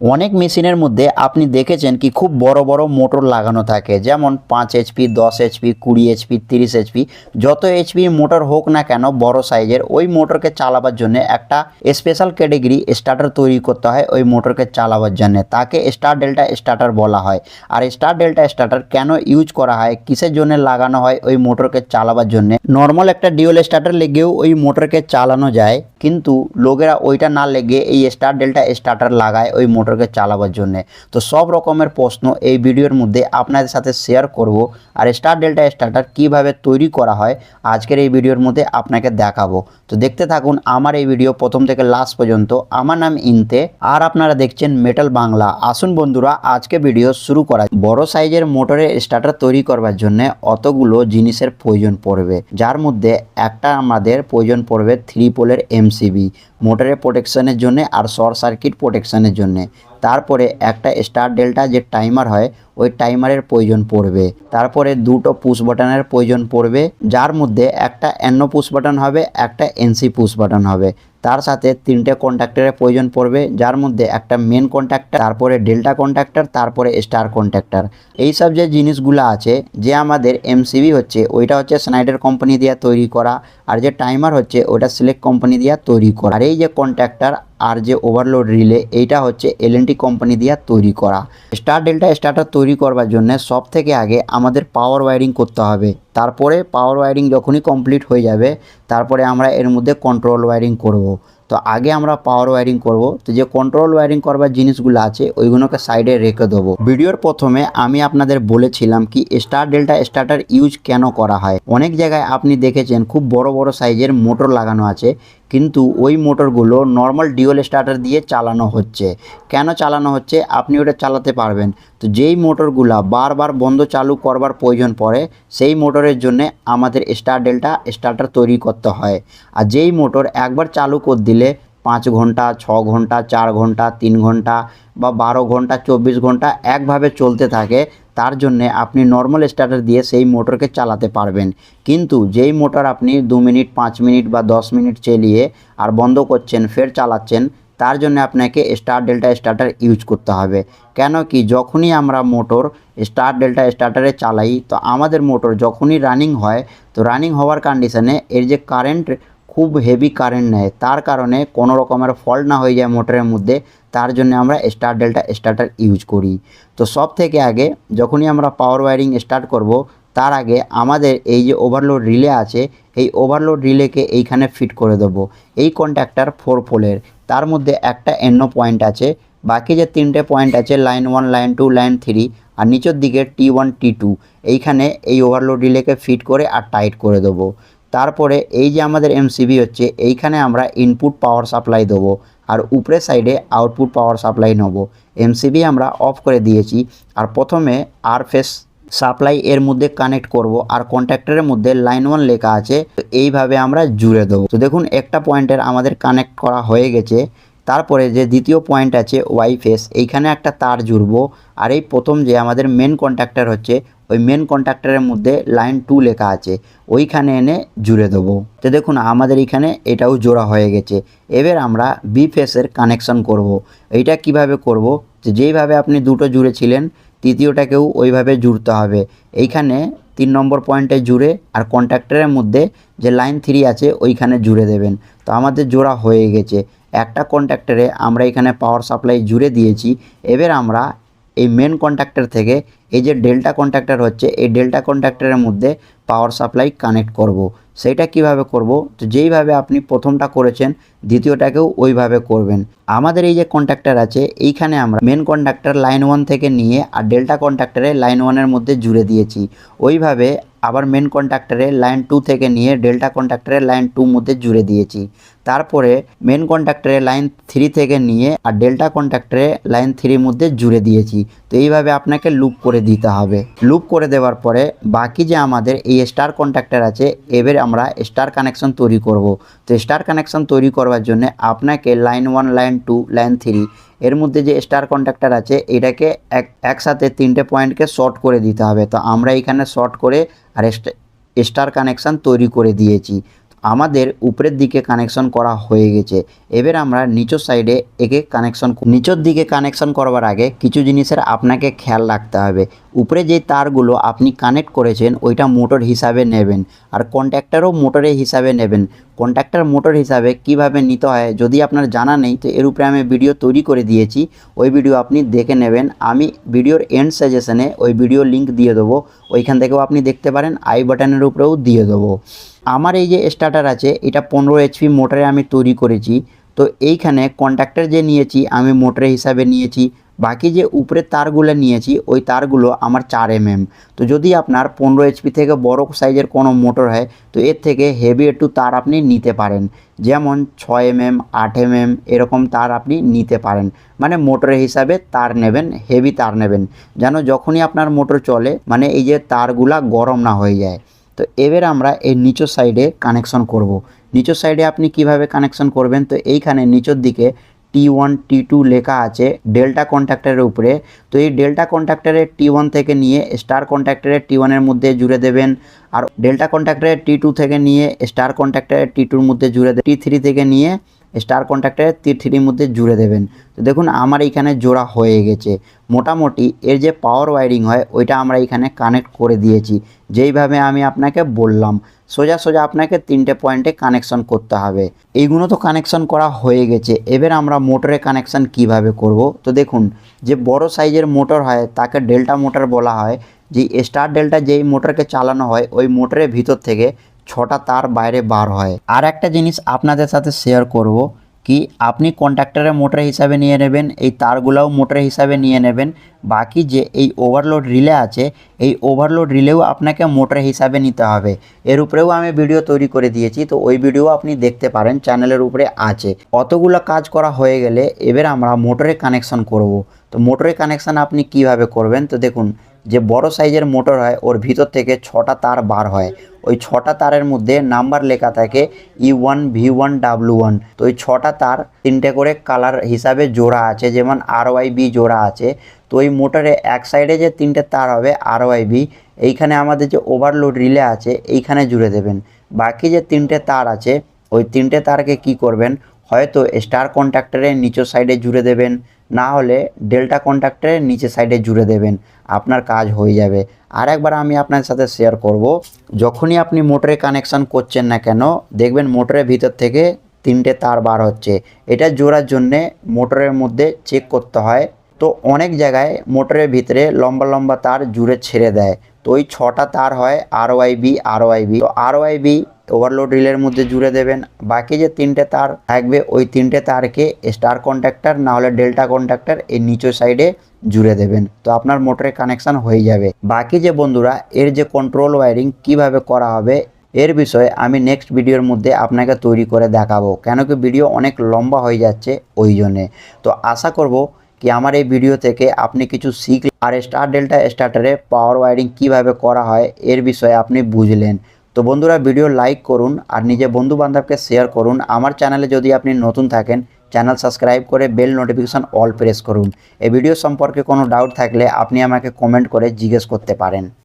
অনেক মেশিনের মধ্যে আপনি দেখেছেন কি খুব বড় বড় মোটর লাগানো থাকে, যেমন 5 HP, 10 HP, 20 HP, 30 HP। যত এইচপি মোটর হোক না কেন বড় সাইজের, ওই মোটরকে চালাবার জন্য একটা স্পেশাল ক্যাটেগরি স্টার্টার তৈরি করতে হয়। ওই মোটরকে চালাবার জন্য তাকে স্টার ডেল্টা স্টার্টার বলা হয়। আর স্টার ডেল্টা স্টার্টার কেন ইউজ করা হয়, কিসের জন্য লাগানো হয় ওই মোটরকে চালাবার জন্য? নর্মাল একটা ডিউল স্টার্টার লেগেও ওই মোটরকে চালানো যায়, কিন্তু লোকেরা ওইটা না লেগে এই স্টার ডেল্টা স্টার্টার লাগায় ওই মোটরকে চালাবার জন্য। তো সব রকমের প্রশ্ন এই ভিডিওর মধ্যে আপনাদের সাথে শেয়ার করব। আর স্টার ডেল্টা স্টার্টার কিভাবে তৈরি করা হয় আজকের এই ভিডিওর মধ্যে আপনাকে দেখাবো। তো দেখতে থাকুন আমার এই ভিডিও প্রথম থেকে লাস্ট পর্যন্ত। আমার নাম ইনতে আর আপনারা দেখছেন মেটাল বাংলা। আসুন বন্ধুরা আজকে ভিডিও শুরু করা। বড় সাইজের মোটরের স্টার্টার তৈরি করবার জন্য অতগুলো জিনিসের প্রয়োজন পড়বে, যার মধ্যে একটা আমাদের প্রয়োজন পড়বে 3 পোলের এমসিবি মোটরের প্রোটেকশনের জন্য আর শর্ট সার্কিট প্রোটেকশনের জন্য। তারপরে একটা স্টার ডেল্টা যে টাইমার হয় ওই টাইমারের প্রয়োজন পড়বে। তারপরে দুটো পুশ বাটনের প্রয়োজন পড়বে, যার মধ্যে একটা এনও পুশ বাটন হবে, একটা এনসি পুশ বাটন হবে। তার সাথে 3টে কন্ট্যাক্টরের প্রয়োজন পড়বে, যার মধ্যে একটা মেন কন্ট্যাক্টর, তারপরে ডেল্টা কন্ট্যাক্টর, তারপরে স্টার কন্ট্যাক্টর। এইসব যে জিনিসগুলো আছে, যে আমাদের এমসিবি হচ্ছে ওইটা হচ্ছে স্নাইডার কোম্পানি দিয়ে তৈরি করা, আর যে টাইমার হচ্ছে ওটা সিলেক্ট কোম্পানি দিয়ে তৈরি করা। আর এই যে কন্ট্যাক্টর আর যে ওভারলোড রিলে এইটা হচ্ছে এলএনটি কোম্পানি দিয়ে তৈরি করা। স্টার ডেল্টা স্টার্টার তৈরি করবার জন্য সব থেকে আগে আমাদের পাওয়ার ওয়্যারিং করতে হবে। তারপরে পাওয়ার ওয়্যারিং যখনই কমপ্লিট হয়ে যাবে তারপরে আমরা এর মধ্যে কন্ট্রোল ওয়্যারিং করব। তো আগে আমরা পাওয়ার ওয়্যারিং করব। তো যে কন্ট্রোল ওয়্যারিং করবার জিনিসগুলো আছে ওইগুলোকে সাইডে রেখে দেবো। ভিডিওর প্রথমে আমি আপনাদের বলেছিলাম কি স্টার ডেল্টা স্টার্টার ইউজ কেন করা হয়। অনেক জায়গায় আপনি দেখেছেন খুব বড় বড় সাইজের মোটর লাগানো আছে, কিন্তু ওই মোটরগুলো নর্মাল ডিউল স্টার্টার দিয়ে চালানো হচ্ছে। কেন চালানো হচ্ছে? আপনি ওটা চালাতে পারবেন। তো যেই মোটরগুলা বারবার বন্ধ চালু করবার প্রয়োজন পড়ে সেই মোটরের জন্য আমাদের স্টার ডেল্টা স্টার্টার তৈরি করতে হয়। আর যেই মোটর একবার চালু করে দিলে 5 ঘন্টা, 6 ঘন্টা, 4 ঘন্টা, 3 ঘন্টা বা 12 ঘন্টা, 24 ঘন্টা একভাবে চলতে থাকে, তার জন্যে আপনি নর্মাল স্টার্টার দিয়ে সেই মোটরকে চালাতে পারবেন। কিন্তু যেই মোটর আপনি 2 মিনিট, 5 মিনিট বা 10 মিনিট চালিয়ে আর বন্ধ করছেন ফের চালাচ্ছেন, তার জন্য আপনাকে স্টার ডেল্টা স্টার্টার ইউজ করতে হবে। কেন কি যখনই আমরা মোটর স্টার ডেল্টা স্টার্টারে চালাই, তো আমাদের মোটর যখনই রানিং হয়, তো রানিং হওয়ার কন্ডিশনে এর যে কারেন্ট খুব হেভি কারেন্ট নেয়, তার কারণে কোনো রকমের ফল্ট না হয়ে যায় মোটরের মধ্যে, তার জন্য আমরা স্টার ডেল্টা স্টার্টার ইউজ করি। তো সব থেকে আগে যখনই আমরা পাওয়ার ওয়্যারিং স্টার্ট করব, তার আগে আমাদের এই যে ওভারলোড রিলে আছে এই ওভারলোড রিলেকে এইখানে ফিট করে দেবো। এই কন্ট্যাক্টর 4 পোলের, তার মধ্যে একটা এনও পয়েন্ট আছে, বাকি যে 3টে পয়েন্ট আছে লাইন 1, লাইন 2, লাইন 3 আর নিচের দিকে T1, T2, এইখানে এই ওভারলোড রিলেকে ফিট করে আর টাইট করে দেবো। তারপরে এই যে আমাদের এমসিবি হচ্ছে এইখানে আমরা ইনপুট পাওয়ার সাপ্লাই দেবো আর উপরের সাইডে আউটপুট পাওয়ার সাপ্লাই নেব। এমসিবি আমরা অফ করে দিয়েছি আর প্রথমে আর ফেস সাপ্লাই এর মধ্যে কানেক্ট করব আর কন্ট্যাক্টরের মধ্যে লাইন 1 লেখা আছে, তো এইভাবে আমরা জুড়ে দেবো। তো দেখুন একটা পয়েন্টের আমাদের কানেক্ট করা হয়ে গেছে। তারপরে যে দ্বিতীয় পয়েন্ট আছে ওয়াই ফেস, এইখানে একটা তার জুড়বো আর এই প্রথম যে আমাদের মেন কন্ট্যাক্টর হচ্ছে ওই মেন কন্ট্যাক্টরের মধ্যে লাইন 2 লেখা আছে ওইখানে এনে জুড়ে দেবো। তো দেখুন আমাদের এখানে এটাও জোড়া হয়ে গেছে। এবার আমরা বি ফেসের কানেকশন করব। এইটা কিভাবে করব? যেইভাবে আপনি দুটো জুড়েছিলেন তৃতীয়টাকেও ওইভাবে জুড়তে হবে। এইখানে 3 নম্বর পয়েন্টে জুড়ে আর কন্ট্যাক্টরের মধ্যে যে লাইন 3 আছে ওইখানে জুড়ে দেবেন। তো আমাদের জোড়া হয়ে গেছে। একটা কন্ট্যাক্টরে আমরা এখানে পাওয়ার সাপ্লাই জুড়ে দিয়েছি। এবার আমরা এই মেন কন্ট্যাক্টর থেকে এই যে ডেল্টা কন্ট্যাক্টর হচ্ছে এই ডেল্টা কন্ট্যাক্টরের মধ্যে পাওয়ার সাপ্লাই কানেক্ট করব। সেইটা কিভাবে করব? তো যেইভাবে আপনি প্রথমটা করেছেন দ্বিতীয়টাকেও ওইভাবে করবেন। আমাদের এই যে কন্ট্যাক্টর আছে এইখানে আমরা মেন কন্ডাক্টর লাইন 1 থেকে নিয়ে আর ডেল্টা কন্ডাক্টরে লাইন 1-এর মধ্যে জুড়ে দিয়েছি। ওইভাবে আবার মেন কন্ডাক্টরে লাইন 2 থেকে নিয়ে ডেল্টা কন্ডাক্টরে লাইন 2 মধ্যে জুড়ে দিয়েছি। তারপরে মেন কন্ডাক্টরে লাইন 3 থেকে নিয়ে আর ডেল্টা কন্ডাক্টরে লাইন 3 মধ্যে জুড়ে দিয়েছি। তো এইভাবে আপনাকে লুপ করে দিতে হবে। লুপ করে দেওয়ার পরে বাকি যে আমাদের এই স্টার কন্ডাক্টর আছে এবার আমরা স্টার কানেকশন তৈরি করব। তো স্টার কানেকশন তৈরি করবার জন্য আপনাকে লাইন 1, লাইন 2, লাইন 3 এর মধ্যে যে স্টার কন্ট্যাক্টর আছে এটাকে একসাথে 3টে পয়েন্টকে শর্ট করে দিতে হবে। তো আমরা এখানে শর্ট করে আর স্টার কানেকশান তৈরি করে দিয়েছি। আমাদের উপরের দিকে কানেকশন করা হয়ে গেছে। এবার আমরা নিচের সাইডে একে নিচের দিকে কানেকশন করবার আগে কিছু জিনিসের আপনাকে খেয়াল রাখতে হবে। উপরে যে তারগুলো আপনি কানেক্ট করেছেন ওইটা মোটর হিসাবে নেবেন, আর কন্ট্যাক্টরও মোটরের হিসাবে নেবেন। কন্ট্যাক্টর মোটর হিসাবে কিভাবে নিতে হয় যদি আপনার জানা নেই তো এর উপরে আমি ভিডিও তৈরি করে দিয়েছি, ওই ভিডিও আপনি দেখে নেবেন। আমি ভিডিওর এন্ড সাজেশনে ওই ভিডিও লিঙ্ক দিয়ে দেবো, ওইখান থেকেও আপনি দেখতে পারেন, আই বাটনের উপরেও দিয়ে দেবো। আমার এই যে স্টার্টার আছে এটা 15 এইচপি মোটরে আমি তৈরি করেছি। তো এইখানে কন্ট্যাক্টর যে নিয়েছি আমি মোটরের হিসাবে নিয়েছি, বাকি যে উপরের তারগুলো নিয়েছি ওই তারগুলো আমার 4 mm। তো যদি আপনার 15 এইচপি থেকে বড় সাইজের কোনো মোটর হয় তো এর থেকে হেভি একটু তার আপনি নিতে পারেন, যেমন 6 mm 8 mm এরকম তার আপনি নিতে পারেন। মানে মোটরের হিসাবে তার নেবেন, হেভি তার নেবেন, যেন যখনই আপনার মোটর চলে মানে এই যে তারগুলা গরম না হয়ে যায়। তো এবার আমরা এই নিচের সাইডে কানেকশন করব। নিচের সাইডে আপনি কিভাবে কানেকশন করবেন, তো এইখানে নিচের দিকে T1 T2 লেখা আছে ডেল্টা কন্ট্যাক্টরের উপরে। তো এই ডেল্টা কন্ট্যাক্টরের T1 থেকে নিয়ে স্টার কন্ট্যাক্টরের T1 এর মধ্যে জুড়ে দেবেন, আর ডেল্টা কন্ট্যাক্টরের T2 থেকে নিয়ে স্টার কন্ট্যাক্টরের T2 এর মধ্যে জুড়ে দেবেন, T3 থেকে নিয়ে স্টার কন্ট্যাক্টরের T3 এর মধ্যে জুড়ে দেবেন। তো দেখুন আমার এইখানে জোড়া হয়ে গেছে। মোটামুটি এর যে পাওয়ার ওয়ারিং হয় ওইটা আমরা এখানে কানেক্ট করে দিয়েছি, যেইভাবে আমি আপনাকে বললাম। সোজা সোজা আপনাকে 3টে পয়েন্টে কানেকশন করতে হবে। এইগুলো তো কানেকশন করা হয়ে গেছে। এবার আমরা মোটরে কানেকশন কিভাবে করব, তো দেখুন যে বড় সাইজের মোটর হয় তাকে ডেল্টা মোটর বলা হয়। যে স্টার ডেল্টা যেই মোটরকে চালানো হয় ওই মোটরের ভিতর থেকে 6টা তার বাইরে বার হয়। আর একটা জিনিস আপনাদের সাথে শেয়ার করব, কি আপনি কন্ট্যাক্টরের মোটর হিসাবে নিয়ে নেবেন, এই তারগুলোও মোটর হিসাবে নিয়ে নেবেন। বাকি যে এই ওভারলোড রিলে আছে এই ওভারলোড রিলেও আপনাকে মোটর হিসাবে নিতে হবে। এর উপরেও আমি ভিডিও তৈরি করে দিয়েছি, তো ওই ভিডিও আপনি দেখতে পারেন, চ্যানেলের উপরে আছে। অতগুলো কাজ করা হয়ে গেলে এবার আমরা মোটরে কানেকশন করব। তো মোটরে কানেকশন আপনি কিভাবে করবেন, তো দেখুন যে বড় সাইজের মোটর হয় ওর ভিতর থেকে 6টা তার বার হয়। ওই 6টা তারের মধ্যে নাম্বার লেখা থাকে E1 V1 W1। তো ওই 6টা তার 3টে করে কালার হিসাবে জোড়া আছে, যেমন RYB জোড়া আছে। তো ওই মোটরে এক সাইডে যে 3টে তার হবে RYB, এইখানে আমাদের যে ওভারলোড রিলে আছে এইখানে জুড়ে দেবেন। বাকি যে 3টে তার আছে ওই 3টে তারকে কি করবেন, হয়তো স্টার কন্ট্যাক্টরের নিচের সাইডে জুড়ে দেবেন, না হলে ডেল্টা কন্ট্যাক্টরের নিচের সাইডে জুড়ে দেবেন, আপনার কাজ হয়ে যাবে। আর একবার আমি আপনার সাথে শেয়ার করব, যখনই আপনি মোটরে কানেকশান করছেন না কেন দেখবেন মোটরের ভিতর থেকে 3টে তার বার হচ্ছে। এটা জোড়ার জন্যে মোটরের মধ্যে চেক করতে হয়। তো অনেক জায়গায় মোটরের ভিতরে লম্বা লম্বা তার জুড়ে ছেড়ে দেয়, তো ওই 6টা তার হয় RYB। তো RYB ওভারলোড রিলের মধ্যে জুড়ে দেবেন। বাকি যে 3টে তার থাকবে ওই 3টে তারকে স্টার কন্ট্যাক্টর না হলে ডেল্টা কন্ট্যাক্টর এই নিচের সাইডে জুড়ে দেবেন, তো আপনার মোটরে কানেকশান হয়ে যাবে। বাকি যে বন্ধুরা এর যে কন্ট্রোল ওয়্যারিং কিভাবে করা হবে এর বিষয়ে আমি নেক্সট ভিডিওর মধ্যে আপনাকে তৈরি করে দেখাবো, কেন কি ভিডিও অনেক লম্বা হয়ে যাচ্ছে ওই জন্যে। তো আশা করব কি আমার এই ভিডিও থেকে আপনি কিছু শিখলেন, আর স্টার ডেল্টা স্টার্টারে পাওয়ার ওয়্যারিং কিভাবে করা হয় এর বিষয়ে আপনি বুঝলেন। তো বন্ধুরা ভিডিও লাইক করুন আর নিজের বন্ধু বান্ধবকে শেয়ার করুন। আমার চ্যানেলে যদি আপনি নতুন থাকেন চ্যানেল সাবস্ক্রাইব করে বেল নোটিফিকেশন অল প্রেস করুন। এই ভিডিও সম্পর্কে কোনো ডাউট থাকলে আপনি আমাকে কমেন্ট করে জিজ্ঞেস করতে পারেন।